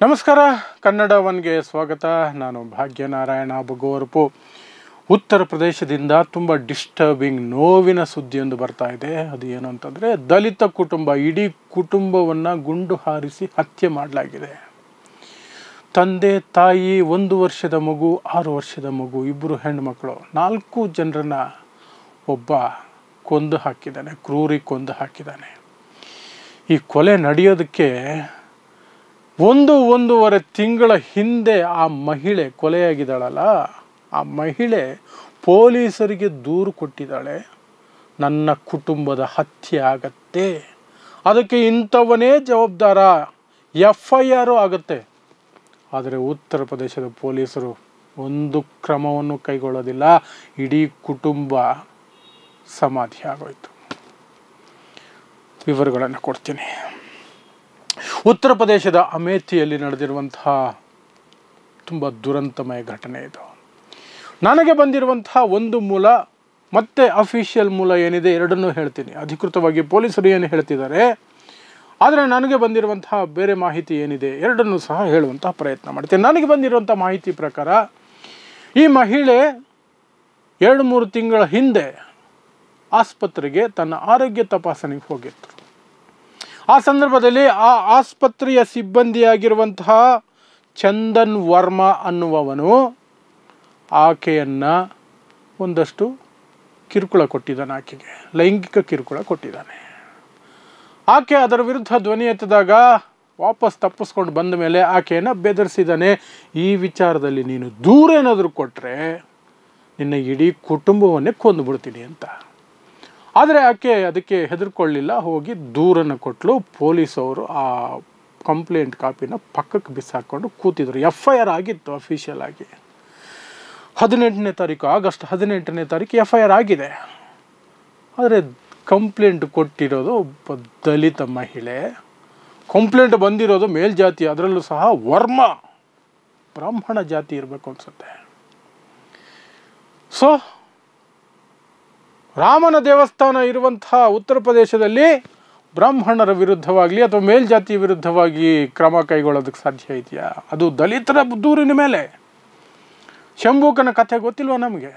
ನಮಸ್ಕಾರ, ಕನ್ನಡ ಒನ್ಗೆ ಸ್ವಾಗತ. ನಾನು ಭಾಗ್ಯನಾರಾಯಣ ಬಗೋರ್ಪು. ಉತ್ತರ ಪ್ರದೇಶದಿಂದ ತುಂಬ ಡಿಸ್ಟರ್ಬಿಂಗ್ ನೋವಿನ ಸುದ್ದಿಯೊಂದು ಬರ್ತಾ ಇದೆ. ಅದು ಏನು ಅಂತಂದರೆ, ದಲಿತ ಕುಟುಂಬ, ಇಡೀ ಕುಟುಂಬವನ್ನು ಗುಂಡು ಹಾರಿಸಿ ಹತ್ಯೆ ಮಾಡಲಾಗಿದೆ. ತಂದೆ, ತಾಯಿ, 1 ವರ್ಷದ ಮಗು, 6 ವರ್ಷದ ಮಗು, 2 ಹೆಣ್ಣುಮಕ್ಕಳು, 4 ಜನರನ್ನು ಒಬ್ಬ ಕೊಂದು ಹಾಕಿದ್ದಾನೆ, ಕ್ರೂರಿ ಕೊಂದು ಹಾಕಿದ್ದಾನೆ. ಈ ಕೊಲೆ ನಡೆಯೋದಕ್ಕೆ ಒಂದೂವರೆ ತಿಂಗಳ ಹಿಂದೆ ಆ ಮಹಿಳೆ ಕೊಲೆಯಾಗಿದ್ದಾಳಲ್ಲ, ಆ ಮಹಿಳೆ ಪೊಲೀಸರಿಗೆ ದೂರು ಕೊಟ್ಟಿದ್ದಾಳೆ. ನನ್ನ ಕುಟುಂಬದ ಹತ್ಯೆ ಆಗತ್ತೆ, ಅದಕ್ಕೆ ಇಂಥವನೇ ಜವಾಬ್ದಾರ, FIR ಆಗುತ್ತೆ. ಆದರೆ ಉತ್ತರ ಪ್ರದೇಶದ ಪೊಲೀಸರು ಒಂದು ಕ್ರಮವನ್ನು ಕೈಗೊಳ್ಳೋದಿಲ್ಲ. ಇಡೀ ಕುಟುಂಬ ಸಮಾಧಿ ಆಗೋಯ್ತು. ವಿವರಗಳನ್ನು ಕೊಡ್ತೀನಿ. ಉತ್ತರ ಪ್ರದೇಶದ ಅಮೇಥಿಯಲ್ಲಿ ನಡೆದಿರುವಂತಹ ತುಂಬ ದುರಂತಮಯ ಘಟನೆ ಇದು. ನನಗೆ ಬಂದಿರುವಂತಹ ಒಂದು ಮೂಲ ಮತ್ತು ಅಫಿಷಿಯಲ್ ಮೂಲ ಏನಿದೆ ಎರಡನ್ನೂ ಹೇಳ್ತೀನಿ. ಅಧಿಕೃತವಾಗಿ ಪೊಲೀಸರು ಏನು ಹೇಳ್ತಿದ್ದಾರೆ, ಆದರೆ ನನಗೆ ಬಂದಿರುವಂತಹ ಬೇರೆ ಮಾಹಿತಿ ಏನಿದೆ ಎರಡನ್ನೂ ಸಹ ಹೇಳುವಂತಹ ಪ್ರಯತ್ನ ಮಾಡ್ತೀನಿ. ನನಗೆ ಬಂದಿರುವಂಥ ಮಾಹಿತಿ ಪ್ರಕಾರ ಈ ಮಹಿಳೆ 2-3 ತಿಂಗಳ ಹಿಂದೆ ಆಸ್ಪತ್ರೆಗೆ ತನ್ನ ಆರೋಗ್ಯ ತಪಾಸಣೆಗೆ ಹೋಗಿತ್ತು. ಆ ಸಂದರ್ಭದಲ್ಲಿ ಆ ಆಸ್ಪತ್ರೆಯ ಸಿಬ್ಬಂದಿಯಾಗಿರುವಂತಹ ಚಂದನ್ ವರ್ಮಾ ಅನ್ನುವವನು ಆಕೆಯನ್ನು ಒಂದಷ್ಟು ಕಿರುಕುಳ ಕೊಟ್ಟಿದ್ದಾನೆ. ಆಕೆಗೆ ಲೈಂಗಿಕ ಕಿರುಕುಳ ಕೊಟ್ಟಿದ್ದಾನೆ. ಆಕೆ ಅದರ ವಿರುದ್ಧ ಧ್ವನಿ ಎತ್ತಿದಾಗ ವಾಪಸ್ ತಪ್ಪಿಸ್ಕೊಂಡು ಬಂದ ಮೇಲೆ ಆಕೆಯನ್ನು ಬೆದರಿಸಿದ್ದಾನೆ. ಈ ವಿಚಾರದಲ್ಲಿ ನೀನು ದೂರ ಏನಾದರೂ ಕೊಟ್ಟರೆ ನಿನ್ನ ಇಡೀ ಕುಟುಂಬವನ್ನೇ ಕೊಂದುಬಿಡ್ತೀನಿ ಅಂತ. ಆದರೆ ಆಕೆ ಅದಕ್ಕೆ ಹೆದರ್ಕೊಳ್ಳಿಲ್ಲ, ಹೋಗಿ ದೂರನ್ನು ಕೊಟ್ಟಲು. ಪೊಲೀಸವರು ಆ ಕಂಪ್ಲೇಂಟ್ ಕಾಪಿನ ಪಕ್ಕಕ್ಕೆ ಬಿಸಾಕೊಂಡು ಕೂತಿದ್ರು. FIR ಆಗಿತ್ತು ಅಫಿಷಿಯಲ್ ಆಗಿ. 18ನೇ ತಾರೀಕು, ಆಗಸ್ಟ್ 18ನೇ ತಾರೀಕು FIR ಆಗಿದೆ. ಆದರೆ ಕಂಪ್ಲೇಂಟ್ ಕೊಟ್ಟಿರೋದು ಒಬ್ಬ ದಲಿತ ಮಹಿಳೆ. ಕಂಪ್ಲೇಂಟ್ ಬಂದಿರೋದು ಮೇಲ್ಜಾತಿ, ಅದರಲ್ಲೂ ಸಹ ವರ್ಮ, ಬ್ರಾಹ್ಮಣ ಜಾತಿ ಇರಬೇಕು ಅನ್ಸುತ್ತೆ. ಸೊ ರಾಮನ ದೇವಸ್ಥಾನ ಇರುವಂತಹ ಉತ್ತರ ಪ್ರದೇಶದಲ್ಲಿ ಬ್ರಾಹ್ಮಣರ ವಿರುದ್ಧವಾಗಲಿ ಅಥವಾ ಮೇಲ್ಜಾತಿ ವಿರುದ್ಧವಾಗಿ ಕ್ರಮ ಕೈಗೊಳ್ಳೋದಕ್ಕೆ ಸಾಧ್ಯ ಇದೆಯಾ? ಅದು ದಲಿತರ ದೂರಿನ ಮೇಲೆ. ಶಂಭೂಕನ ಕಥೆ ಗೊತ್ತಿಲ್ವ ನಮಗೆ?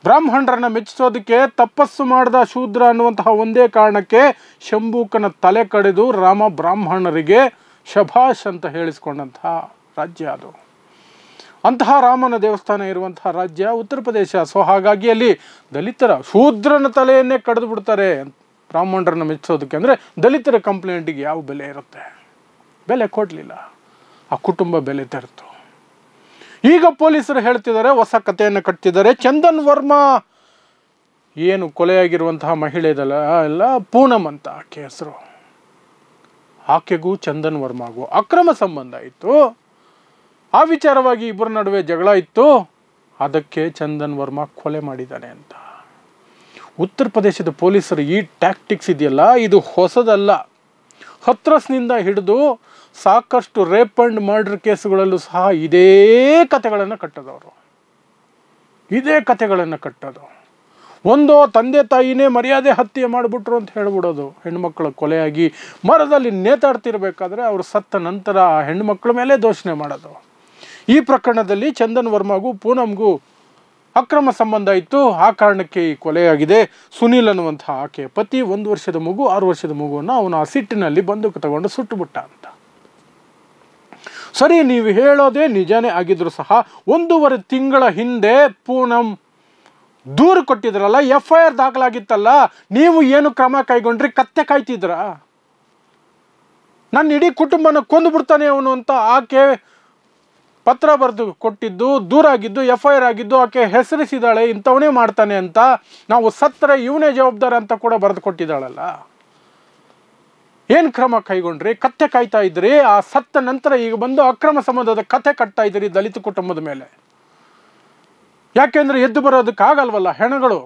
ಬ್ರಾಹ್ಮಣರನ್ನು ಮೆಚ್ಚಿಸೋದಕ್ಕೆ ತಪಸ್ಸು ಮಾಡಿದ ಶೂದ್ರ ಅನ್ನುವಂತಹ ಒಂದೇ ಕಾರಣಕ್ಕೆ ಶಂಭೂಕನ ತಲೆ ಕಡಿದು ರಾಮ ಬ್ರಾಹ್ಮಣರಿಗೆ ಶಭಾಷ್ ಅಂತ ಹೇಳಿಸ್ಕೊಂಡಂತಹ ರಾಜ್ಯ ಅದು. ಅಂತಹ ರಾಮನ ದೇವಸ್ಥಾನ ಇರುವಂತಹ ರಾಜ್ಯ ಉತ್ತರ ಪ್ರದೇಶ. ಸೊ ಹಾಗಾಗಿ ಅಲ್ಲಿ ದಲಿತರ, ಶೂದ್ರನ ತಲೆಯನ್ನೇ ಕಡಿದು ಬಿಡ್ತಾರೆ ಬ್ರಾಹ್ಮಣರನ್ನು ಮೆಚ್ಚಿಸೋದಕ್ಕೆ. ಅಂದರೆ ದಲಿತರ ಕಂಪ್ಲೇಂಟಿಗೆ ಯಾವ ಬೆಲೆ ಇರುತ್ತೆ? ಬೆಲೆ ಕೊಡಲಿಲ್ಲ. ಆ ಕುಟುಂಬ ಬೆಲೆ ತೆರೆತು. ಈಗ ಪೊಲೀಸರು ಹೇಳ್ತಿದ್ದಾರೆ, ಹೊಸ ಕಥೆಯನ್ನು ಕಟ್ತಿದ್ದಾರೆ. ಚಂದನ್ ವರ್ಮಾ ಏನು ಕೊಲೆಯಾಗಿರುವಂತಹ ಮಹಿಳೆ ಇದಲ್ಲ ಎಲ್ಲ, ಪೂನಮ್ ಅಂತ ಆಕೆ ಹೆಸರು. ಆಕೆಗೂ ಚಂದನ್ ವರ್ಮಾಗೂ ಅಕ್ರಮ ಸಂಬಂಧ ಇತ್ತು. ಆ ವಿಚಾರವಾಗಿ ಇಬ್ಬರ ನಡುವೆ ಜಗಳ ಇತ್ತು. ಅದಕ್ಕೆ ಚಂದನ್ ವರ್ಮಾ ಕೊಲೆ ಮಾಡಿದ್ದಾನೆ ಅಂತ. ಉತ್ತರ ಪ್ರದೇಶದ ಪೊಲೀಸರು ಈ ಟ್ಯಾಕ್ಟಿಕ್ಸ್ ಇದೆಯಲ್ಲ, ಇದು ಹೊಸದಲ್ಲ. ಹತ್ರಸ್ನಿಂದ ಹಿಡಿದು ಸಾಕಷ್ಟು ರೇಪ್ ಆ್ಯಂಡ್ ಮರ್ಡರ್ ಕೇಸುಗಳಲ್ಲೂ ಸಹ ಇದೇ ಕಥೆಗಳನ್ನು ಕಟ್ಟೋದವರು. ಇದೇ ಕಥೆಗಳನ್ನು ಕಟ್ಟೋದು. ಒಂದು ತಂದೆ ತಾಯಿನೇ ಮರ್ಯಾದೆ ಹತ್ಯೆ ಮಾಡಿಬಿಟ್ರು ಅಂತ ಹೇಳ್ಬಿಡೋದು. ಹೆಣ್ಮಕ್ಳ ಕೊಲೆಯಾಗಿ ಮರದಲ್ಲಿ ನೇತಾಡ್ತಿರ್ಬೇಕಾದ್ರೆ ಅವರು ಸತ್ತ ನಂತರ ಆ ಹೆಣ್ಮಕ್ಳ ಮೇಲೆ ದೂಷಣೆ ಮಾಡೋದು. ಈ ಪ್ರಕರಣದಲ್ಲಿ ಚಂದನ್ ವರ್ಮಾಗೂ ಪೂನಮ್ಗೂ ಅಕ್ರಮ ಸಂಬಂಧ ಇತ್ತು. ಆ ಕಾರಣಕ್ಕೆ ಈ ಕೊಲೆಯಾಗಿದೆ. ಸುನೀಲ್ ಅನ್ನುವಂಥ ಆಕೆಯ ಪತಿ 1 ವರ್ಷದ ಮಗು, 6 ವರ್ಷದ ಮಗುವನ್ನು ಅವನು ಆ ಸಿಟ್ಟಿನಲ್ಲಿ ಬಂದೂಕು ತಗೊಂಡು ಸುಟ್ಟುಬಿಟ್ಟ ಅಂತ. ಸರಿ, ನೀವು ಹೇಳೋದೇ ನಿಜಾನೇ ಆಗಿದ್ರು ಸಹ 1.5 ತಿಂಗಳ ಹಿಂದೆ ಪೂನಮ್ ದೂರು ಕೊಟ್ಟಿದ್ರಲ್ಲ, FIR ದಾಖಲಾಗಿತ್ತಲ್ಲ, ನೀವು ಏನು ಕ್ರಮ ಕೈಗೊಂಡ್ರಿ? ಕತ್ತೆ ಕಾಯ್ತಿದ್ರ? ನನ್ನ ಇಡೀ ಕುಟುಂಬನ ಕೊಂದು ಬಿಡ್ತಾನೆ ಅವನು ಅಂತ ಆಕೆ ಪತ್ರ ಬರೆದು ಕೊಟ್ಟಿದ್ದು, ದೂರಾಗಿದ್ದು, FIR ಆಗಿದ್ದು, ಆಕೆ ಹೆಸರಿಸಿದಾಳೆ ಇಂಥವನೇ ಮಾಡ್ತಾನೆ ಅಂತ. ನಾವು ಸತ್ತರೆ ಇವನೇ ಜವಾಬ್ದಾರ ಅಂತ ಕೂಡ ಬರೆದು ಕೊಟ್ಟಿದ್ದಾಳಲ್ಲ. ಏನು ಕ್ರಮ ಕೈಗೊಂಡ್ರಿ? ಕತ್ತೆ ಕಾಯ್ತಾ ಇದ್ರಿ. ಆ ಸತ್ತ ನಂತರ ಈಗ ಬಂದು ಅಕ್ರಮ ಸಂಬಂಧದ ಕಥೆ ಕಟ್ತಾ ಇದ್ರಿ ದಲಿತ ಕುಟುಂಬದ ಮೇಲೆ. ಯಾಕೆಂದ್ರೆ ಎದ್ದು ಬರೋದಕ್ಕಾಗಲ್ವಲ್ಲ ಹೆಣಗಳು.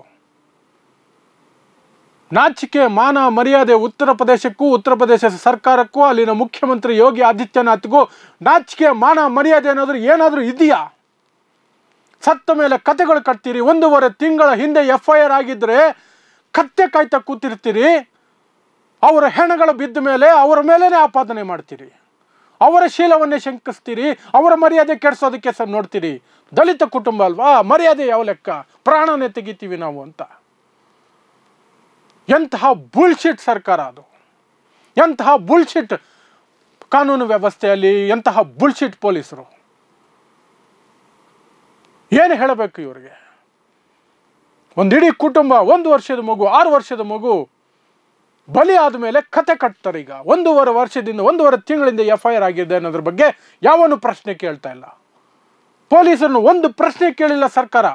ನಾಚಿಕೆ, ಮಾನ, ಮರ್ಯಾದೆ ಉತ್ತರ ಪ್ರದೇಶಕ್ಕೂ, ಉತ್ತರ ಪ್ರದೇಶ ಸರ್ಕಾರಕ್ಕೂ, ಅಲ್ಲಿನ ಮುಖ್ಯಮಂತ್ರಿ ಯೋಗಿ ಆದಿತ್ಯನಾಥ್ಗೂ ನಾಚಿಕೆ, ಮಾನ, ಮರ್ಯಾದೆ ಅನ್ನೋದ್ರು ಏನಾದರೂ ಇದೆಯಾ? ಸತ್ತ ಮೇಲೆ ಕತೆಗಳು ಕಟ್ತೀರಿ. 1.5 ತಿಂಗಳ ಹಿಂದೆ FIR ಆಗಿದ್ರೆ ಕತ್ತೆ ಕಾಯ್ತಾ ಕೂತಿರ್ತೀರಿ. ಅವರ ಹೆಣಗಳು ಬಿದ್ದ ಮೇಲೆ ಅವರ ಮೇಲೇ ಆಪಾದನೆ ಮಾಡ್ತೀರಿ. ಅವರ ಶೀಲವನ್ನೇ ಶಂಕಿಸ್ತೀರಿ, ಅವರ ಮರ್ಯಾದೆ ಕೆಡಿಸೋದಕ್ಕೆ ನೋಡ್ತೀರಿ. ದಲಿತ ಕುಟುಂಬ ಅಲ್ವಾ, ಮರ್ಯಾದೆ ಯಾವ ಲೆಕ್ಕ, ಪ್ರಾಣನೇ ತೆಗಿತೀವಿ ನಾವು ಅಂತ. ಎಂತಹ ಬುಲ್ಶಿಟ್ ಸರ್ಕಾರ ಅದು, ಎಂತಹ ಬುಲ್ಶಿಟ್ ಕಾನೂನು ವ್ಯವಸ್ಥೆಯಲ್ಲಿ, ಎಂತಹ ಬುಲ್ಶಿಟ್ ಪೊಲೀಸರು. ಏನು ಹೇಳಬೇಕು ಇವರಿಗೆ? ಒಂದಿಡೀ ಕುಟುಂಬ, 1 ವರ್ಷದ ಮಗು, 6 ವರ್ಷದ ಮಗು ಬಲಿ ಆದಮೇಲೆ ಕತೆ ಕಟ್ತಾರೆ. ಈಗ 1.5 ತಿಂಗಳಿಂದ FIR ಆಗಿದೆ ಅನ್ನೋದ್ರ ಬಗ್ಗೆ ಯಾವನು ಪ್ರಶ್ನೆ ಕೇಳ್ತಾ ಇಲ್ಲ. ಪೊಲೀಸರನ್ನು ಒಂದು ಪ್ರಶ್ನೆ ಕೇಳಿಲ್ಲ ಸರ್ಕಾರ.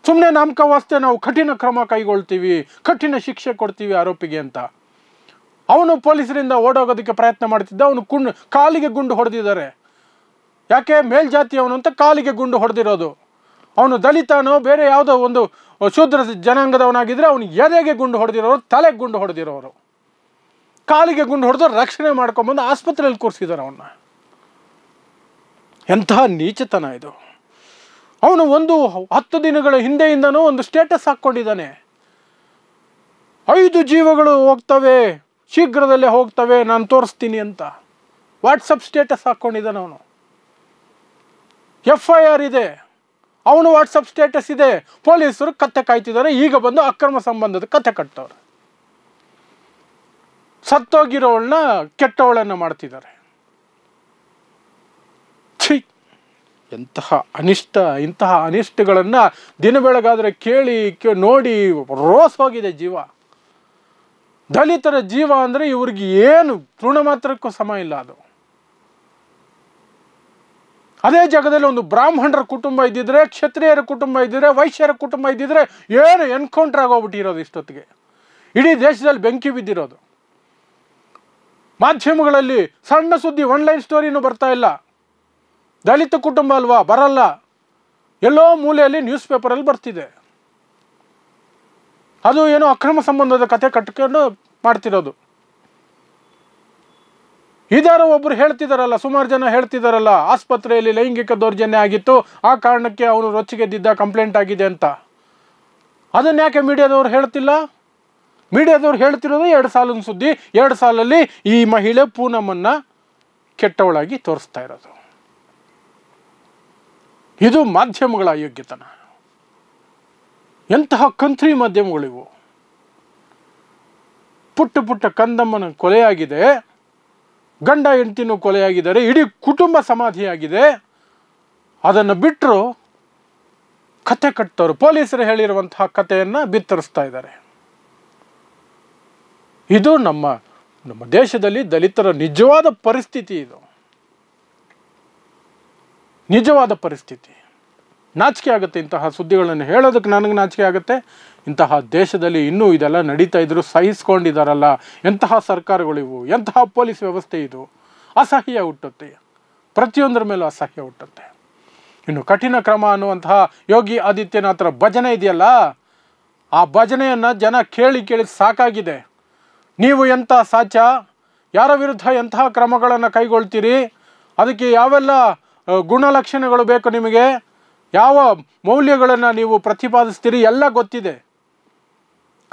ಸುಮ್ಮನೆ ನಾಮಕವಾಸ್ತೆ ನಾವು ಕಠಿಣ ಕ್ರಮ ಕೈಗೊಳ್ತೀವಿ, ಕಠಿಣ ಶಿಕ್ಷೆ ಕೊಡ್ತೀವಿ ಆರೋಪಿಗೆ ಅಂತ. ಅವನು ಪೊಲೀಸರಿಂದ ಓಡೋಗೋದಕ್ಕೆ ಪ್ರಯತ್ನ ಮಾಡ್ತಿದ್ದ. ಅವನು ಕಾಲಿಗೆ ಗುಂಡು ಹೊಡೆದಿದ್ದಾರೆ. ಯಾಕೆ? ಮೇಲ್ಜಾತಿಯವನು ಅಂತ ಕಾಲಿಗೆ ಗುಂಡು ಹೊಡೆದಿರೋದು. ಅವನು ದಲಿತನೋ ಬೇರೆ ಯಾವುದೋ ಒಂದು ಶೂದ್ರ ಜನಾಂಗದವನಾಗಿದ್ದರೆ ಅವನು ಎದೆಗೆ ಗುಂಡು ಹೊಡೆದಿರೋರು, ತಲೆಗೆ ಗುಂಡು ಹೊಡೆದಿರೋರು. ಕಾಲಿಗೆ ಗುಂಡು ಹೊಡೆದು ರಕ್ಷಣೆ ಮಾಡ್ಕೊಂಬಂದು ಆಸ್ಪತ್ರೆಯಲ್ಲಿ ಕೂರಿಸಿದ್ದಾರೆ ಅವನ್ನ. ಎಂತಹ ನೀಚತನ ಇದು. ಅವನು 10 ದಿನಗಳ ಹಿಂದೆಯಿಂದನೂ ಒಂದು ಸ್ಟೇಟಸ್ ಹಾಕ್ಕೊಂಡಿದ್ದಾನೆ. 5 ಜೀವಗಳು ಹೋಗ್ತವೆ, ಶೀಘ್ರದಲ್ಲೇ ಹೋಗ್ತವೆ, ನಾನು ತೋರಿಸ್ತೀನಿ ಅಂತ ವಾಟ್ಸಪ್ ಸ್ಟೇಟಸ್ ಹಾಕ್ಕೊಂಡಿದ್ದಾನೆ ಅವನು. FIR ಇದೆ, ಅವನು ವಾಟ್ಸಪ್ ಸ್ಟೇಟಸ್ ಇದೆ. ಪೊಲೀಸರು ಕತ್ತೆ ಕಾಯ್ತಿದ್ದಾರೆ. ಈಗ ಬಂದು ಅಕ್ರಮ ಸಂಬಂಧದ ಕತೆ ಕಟ್ತವ್ರೆ. ಸತ್ತೋಗಿರೋಳನ್ನ ಕೆಟ್ಟವಳನ್ನ ಮಾಡ್ತಿದ್ದಾರೆ. ಛೀ, ಇಂತಹ ಅನಿಷ್ಟಗಳನ್ನು ದಿನ ಬೆಳಗಾದರೆ ಕೇಳಿ ನೋಡಿ ರೋಸ್ ಹೋಗಿದೆ ಜೀವ. ದಲಿತರ ಜೀವ ಅಂದರೆ ಇವ್ರಿಗೆ ಏನು ತೃಣ ಮಾತ್ರಕ್ಕೂ ಸಮ ಇಲ್ಲ. ಅದು ಅದೇ ಜಾಗದಲ್ಲಿ ಒಂದು ಬ್ರಾಹ್ಮಣರ ಕುಟುಂಬ ಇದ್ದಿದ್ರೆ, ಕ್ಷತ್ರಿಯರ ಕುಟುಂಬ ಇದ್ದಿದ್ರೆ, ವೈಶ್ಯರ ಕುಟುಂಬ ಇದ್ದಿದ್ರೆ ಏನು ಎನ್ಕೌಂಟರ್ ಆಗೋಗ್ಬಿಟ್ಟಿರೋದು ಇಷ್ಟೊತ್ತಿಗೆ. ಇಡೀ ದೇಶದಲ್ಲಿ ಬೆಂಕಿ ಬಿದ್ದಿರೋದು. ಮಾಧ್ಯಮಗಳಲ್ಲಿ ಸಣ್ಣ ಸುದ್ದಿ, 1 ಲೈನ್ ಸ್ಟೋರಿನೂ ಬರ್ತಾ ಇಲ್ಲ. ದಲಿತ ಕುಟುಂಬ ಅಲ್ವಾ, ಬರಲ್ಲ. ಎಲ್ಲೋ ಮೂಲೆಯಲ್ಲಿ ನ್ಯೂಸ್ ಪೇಪರಲ್ಲಿ ಬರ್ತಿದೆ. ಅದು ಏನೋ ಅಕ್ರಮ ಸಂಬಂಧದ ಕತೆ ಕಟ್ಕೊಂಡು ಮಾಡ್ತಿರೋದು. ಇದಾರೋ ಒಬ್ರು ಹೇಳ್ತಿದಾರಲ್ಲ, ಸುಮಾರು ಜನ ಹೇಳ್ತಿದಾರಲ್ಲ, ಆಸ್ಪತ್ರೆಯಲ್ಲಿ ಲೈಂಗಿಕ ದೌರ್ಜನ್ಯ ಆಗಿತ್ತು, ಆ ಕಾರಣಕ್ಕೆ ಅವನು ರೊಚ್ಚಿಗೆದ್ದಿದ್ದ, ಕಂಪ್ಲೇಂಟ್ ಆಗಿದೆ ಅಂತ. ಅದನ್ನ ಯಾಕೆ ಮೀಡಿಯಾದವ್ರು ಹೇಳ್ತಿಲ್ಲ? ಮೀಡಿಯಾದವ್ರು ಹೇಳ್ತಿರೋದು 2 ಸಾಲಿನ ಸುದ್ದಿ. 2 ಸಾಲಲ್ಲಿ ಈ ಮಹಿಳೆ ಪೂನಮನ್ನ ಕೆಟ್ಟವಳಾಗಿ ತೋರಿಸ್ತಾ ಇರೋದು. ಇದು ಮಾಧ್ಯಮಗಳ ಅಯೋಗ್ಯತನ. ಎಂತಹ ಕಂತ್ರಿ ಮಾಧ್ಯಮಗಳಿವು. ಪುಟ್ಟ ಕಂದಮ್ಮನ ಕೊಲೆಯಾಗಿದೆ, ಗಂಡ ಹೆಂಡತಿನೂ ಕೊಲೆಯಾಗಿದ್ದಾರೆ, ಇಡೀ ಕುಟುಂಬ ಸಮಾಧಿಯಾಗಿದೆ. ಅದನ್ನು ಬಿಟ್ಟರು ಕತೆ ಕಟ್ತವ್ರು. ಪೊಲೀಸರು ಹೇಳಿರುವಂತಹ ಕಥೆಯನ್ನು ಬಿತ್ತರಿಸ್ತಾ ಇದ್ದಾರೆ. ಇದು ನಮ್ಮ ದೇಶದಲ್ಲಿ ದಲಿತರ ನಿಜವಾದ ಪರಿಸ್ಥಿತಿ. ಇದು ನಿಜವಾದ ಪರಿಸ್ಥಿತಿ. ನಾಚಿಕೆ ಆಗುತ್ತೆ ಇಂತಹ ಸುದ್ದಿಗಳನ್ನು ಹೇಳೋದಕ್ಕೆ. ನನಗೆ ನಾಚಿಕೆ ಆಗುತ್ತೆ. ಇಂತಹ ದೇಶದಲ್ಲಿ ಇನ್ನೂ ಇದೆಲ್ಲ ನಡೀತಾ ಇದ್ರು ಸಹಿಸ್ಕೊಂಡಿದ್ದಾರಲ್ಲ. ಎಂತಹ ಸರ್ಕಾರಗಳಿವು, ಎಂತಹ ಪೊಲೀಸ್ ವ್ಯವಸ್ಥೆ ಇದು. ಅಸಹ್ಯ ಹುಟ್ಟುತ್ತೆ, ಪ್ರತಿಯೊಂದರ ಮೇಲೂ ಅಸಹ್ಯ ಹುಟ್ಟುತ್ತೆ. ಇನ್ನು ಕಠಿಣ ಕ್ರಮ ಅನ್ನುವಂತಹ ಯೋಗಿ ಆದಿತ್ಯನಾಥರ ಭಜನೆ ಇದೆಯಲ್ಲ, ಆ ಭಜನೆಯನ್ನು ಜನ ಕೇಳಿ ಸಾಕಾಗಿದೆ. ನೀವು ಎಂಥ ಸಾಚ, ಯಾರ ವಿರುದ್ಧ ಎಂತಹ ಕ್ರಮಗಳನ್ನು ಕೈಗೊಳ್ತೀರಿ, ಅದಕ್ಕೆ ಯಾವೆಲ್ಲ ಗುಣಲಕ್ಷಣಗಳು ಬೇಕು, ನಿಮಗೆ ಯಾವ ಮೌಲ್ಯಗಳನ್ನು ನೀವು ಪ್ರತಿಪಾದಿಸ್ತೀರಿ ಎಲ್ಲ ಗೊತ್ತಿದೆ.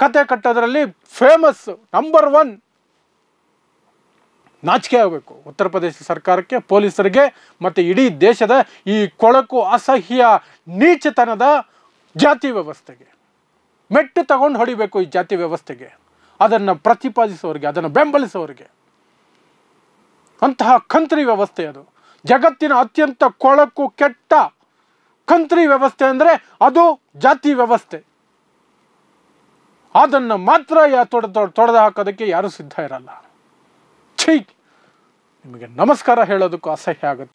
ಕತೆ ಕಟ್ಟೋದ್ರಲ್ಲಿ ಫೇಮಸ್, ನಂಬರ್ 1. ನಾಚಿಕೆ ಆಗಬೇಕು ಉತ್ತರ ಪ್ರದೇಶ ಸರ್ಕಾರಕ್ಕೆ, ಪೊಲೀಸರಿಗೆ ಮತ್ತು ಇಡೀ ದೇಶದ ಈ ಕೊಳಕು ಅಸಹ್ಯ ನೀಚತನದ ಜಾತಿ ವ್ಯವಸ್ಥೆಗೆ. ಮೆಟ್ಟು ತಗೊಂಡು ಹೊಡಿಬೇಕು ಈ ಜಾತಿ ವ್ಯವಸ್ಥೆಗೆ, ಅದನ್ನು ಪ್ರತಿಪಾದಿಸೋರಿಗೆ, ಅದನ್ನು ಬೆಂಬಲಿಸೋರಿಗೆ. ಅಂತಹ ಕಂತ್ರಿ ವ್ಯವಸ್ಥೆ ಅದು. ಜಗತ್ತಿನ ಅತ್ಯಂತ ಕೊಳಕು ಕೆಟ್ಟ ಕಂತ್ರಿ ವ್ಯವಸ್ಥೆ ಅಂದರೆ ಅದು ಜಾತಿ ವ್ಯವಸ್ಥೆ. ಅದನ್ನು ಮಾತ್ರ ತೊಡೆದು ಹಾಕೋದಕ್ಕೆ ಯಾರೂ ಸಿದ್ಧ ಇರಲ್ಲ. ಛೀ, ನಿಮಗೆ ನಮಸ್ಕಾರ ಹೇಳೋದಕ್ಕೂ ಅಸಹ್ಯ ಆಗುತ್ತೆ.